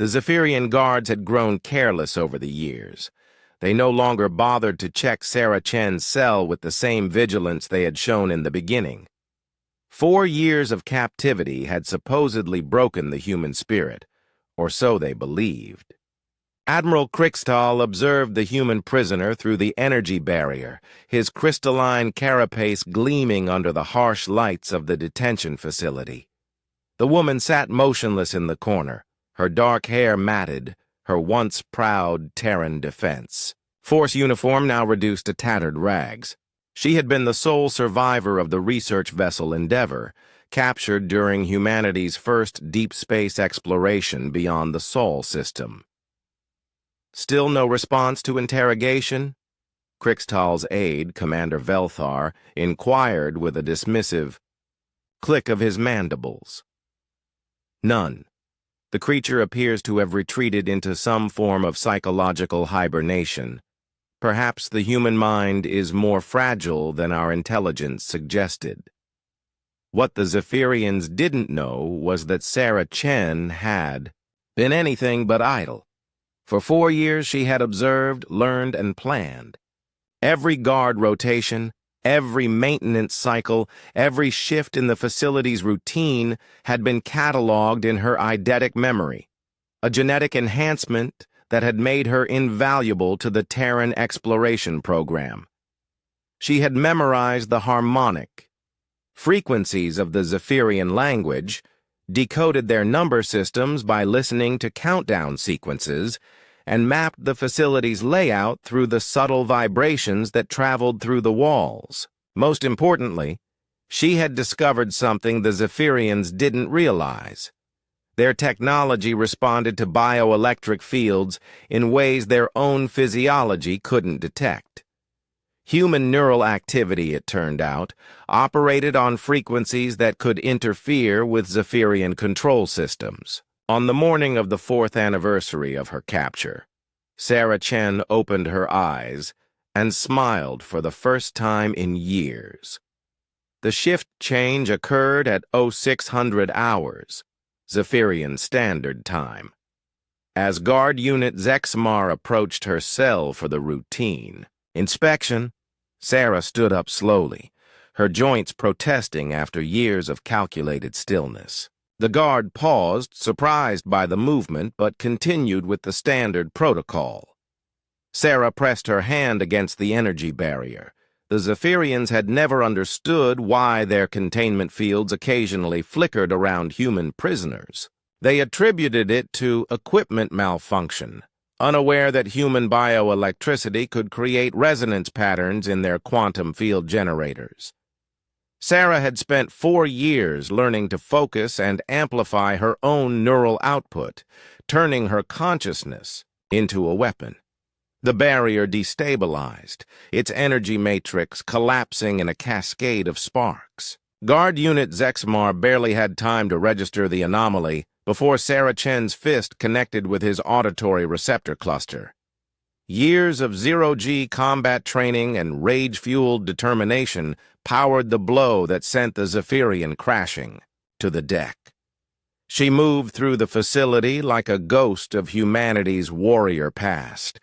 The Zephyrian guards had grown careless over the years. They no longer bothered to check Sarah Chen's cell with the same vigilance they had shown in the beginning. 4 years of captivity had supposedly broken the human spirit, or so they believed. Admiral Krikstal observed the human prisoner through the energy barrier, his crystalline carapace gleaming under the harsh lights of the detention facility. The woman sat motionless in the corner, her dark hair matted, her once proud Terran defense. Force uniform now reduced to tattered rags. She had been the sole survivor of the research vessel Endeavour, captured during humanity's first deep space exploration beyond the Sol system. Still no response to interrogation? Krikstal's aide, Commander Velthar, inquired with a dismissive click of his mandibles. None. The creature appears to have retreated into some form of psychological hibernation. Perhaps the human mind is more fragile than our intelligence suggested. What the Zephyrians didn't know was that Sarah Chen had been anything but idle. For 4 years she had observed, learned, and planned. Every guard rotation, every maintenance cycle, every shift in the facility's routine had been cataloged in her eidetic memory, a genetic enhancement that had made her invaluable to the Terran exploration program. She had memorized the harmonic frequencies of the Zephyrian language, decoded their number systems by listening to countdown sequences, and mapped the facility's layout through the subtle vibrations that traveled through the walls. Most importantly, she had discovered something the Zephyrians didn't realize. Their technology responded to bioelectric fields in ways their own physiology couldn't detect. Human neural activity, it turned out, operated on frequencies that could interfere with Zephyrian control systems. On the morning of the 4th anniversary of her capture, Sarah Chen opened her eyes and smiled for the first time in years. The shift change occurred at 0600 hours, Zephyrian Standard Time. As Guard Unit Zexmar approached her cell for the routine inspection, Sarah stood up slowly, her joints protesting after years of calculated stillness. The guard paused, surprised by the movement, but continued with the standard protocol. Sarah pressed her hand against the energy barrier. The Zephyrians had never understood why their containment fields occasionally flickered around human prisoners. They attributed it to equipment malfunction, unaware that human bioelectricity could create resonance patterns in their quantum field generators. Sarah had spent 4 years learning to focus and amplify her own neural output, turning her consciousness into a weapon. The barrier destabilized, its energy matrix collapsing in a cascade of sparks. Guard Unit Zexmar barely had time to register the anomaly before Sarah Chen's fist connected with his auditory receptor cluster. Years of zero-G combat training and rage-fueled determination powered the blow that sent the Zephyrian crashing to the deck. She moved through the facility like a ghost of humanity's warrior past.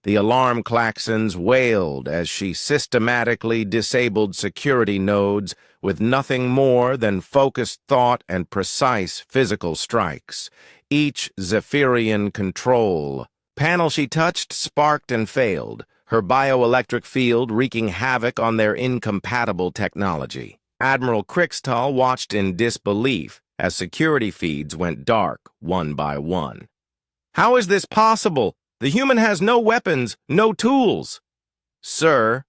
The alarm klaxons wailed as she systematically disabled security nodes with nothing more than focused thought and precise physical strikes. Each Zephyrian control panel she touched sparked and failed, her bioelectric field wreaking havoc on their incompatible technology. Admiral Krikstal watched in disbelief as security feeds went dark one by one. "How is this possible? The human has no weapons, no tools." "Sir,"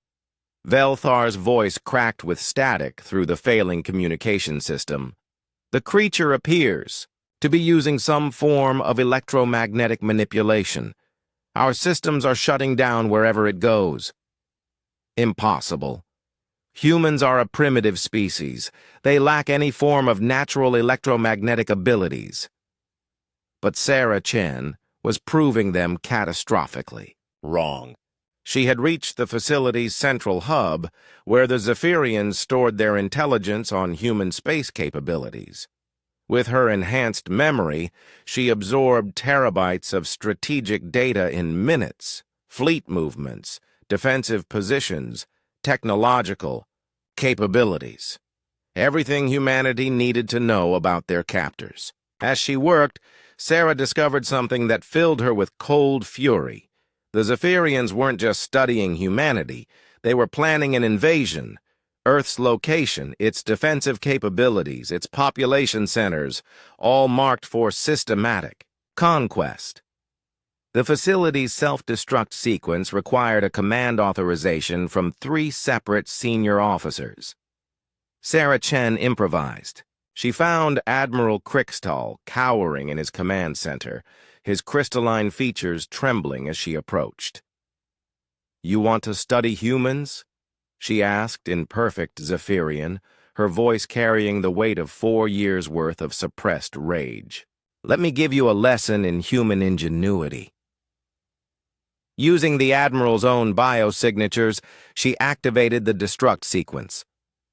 Velthar's voice cracked with static through the failing communication system, "the creature appears to be using some form of electromagnetic manipulation. Our systems are shutting down wherever it goes." "Impossible. Humans are a primitive species. They lack any form of natural electromagnetic abilities." But Sarah Chen was proving them catastrophically wrong. She had reached the facility's central hub, where the Zephyrians stored their intelligence on human space capabilities. With her enhanced memory, she absorbed terabytes of strategic data in minutes, fleet movements, defensive positions, technological capabilities. Everything humanity needed to know about their captors. As she worked, Sarah discovered something that filled her with cold fury. The Zephyrians weren't just studying humanity, they were planning an invasion. Earth's location, its defensive capabilities, its population centers, all marked for systematic conquest. The facility's self-destruct sequence required a command authorization from 3 separate senior officers. Sarah Chen improvised. She found Admiral Crickstall cowering in his command center, his crystalline features trembling as she approached. "You want to study humans?" she asked in perfect Zephyrian, her voice carrying the weight of 4 years' worth of suppressed rage. "Let me give you a lesson in human ingenuity." Using the Admiral's own biosignatures, she activated the destruct sequence.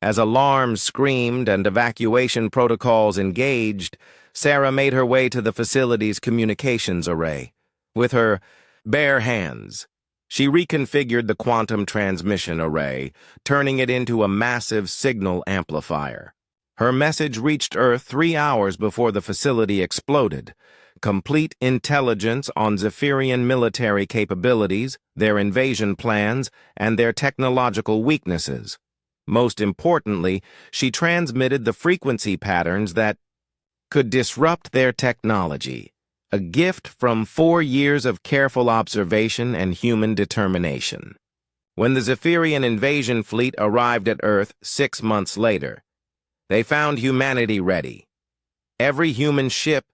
As alarms screamed and evacuation protocols engaged, Sarah made her way to the facility's communications array. With her bare hands, she reconfigured the quantum transmission array, turning it into a massive signal amplifier. Her message reached Earth 3 hours before the facility exploded. Complete intelligence on Zephyrian military capabilities, their invasion plans, and their technological weaknesses. Most importantly, she transmitted the frequency patterns that could disrupt their technology, a gift from 4 years of careful observation and human determination. When the Zephyrian invasion fleet arrived at Earth 6 months later, they found humanity ready. Every human ship,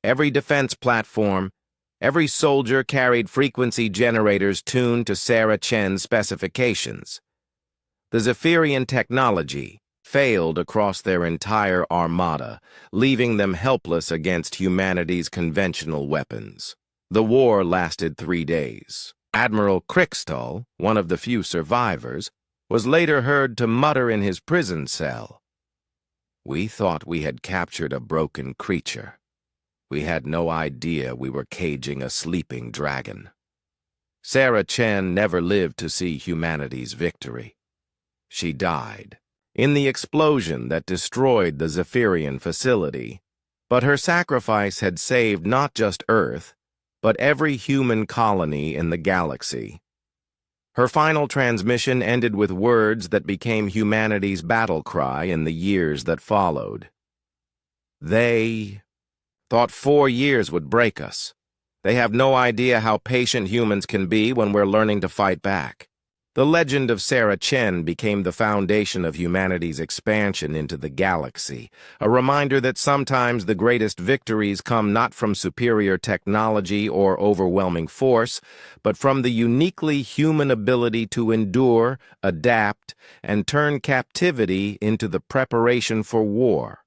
every defense platform, every soldier carried frequency generators tuned to Sarah Chen's specifications. The Zephyrian technology failed across their entire armada, leaving them helpless against humanity's conventional weapons. The war lasted 3 days. Admiral Crickstall, one of the few survivors, was later heard to mutter in his prison cell, "We thought we had captured a broken creature. We had no idea we were caging a sleeping dragon." Sarah Chen never lived to see humanity's victory. She died in the explosion that destroyed the Zephyrian facility. But her sacrifice had saved not just Earth, but every human colony in the galaxy. Her final transmission ended with words that became humanity's battle cry in the years that followed. "They thought 4 years would break us. They have no idea how patient humans can be when we're learning to fight back." The legend of Sarah Chen became the foundation of humanity's expansion into the galaxy, a reminder that sometimes the greatest victories come not from superior technology or overwhelming force, but from the uniquely human ability to endure, adapt, and turn captivity into the preparation for war.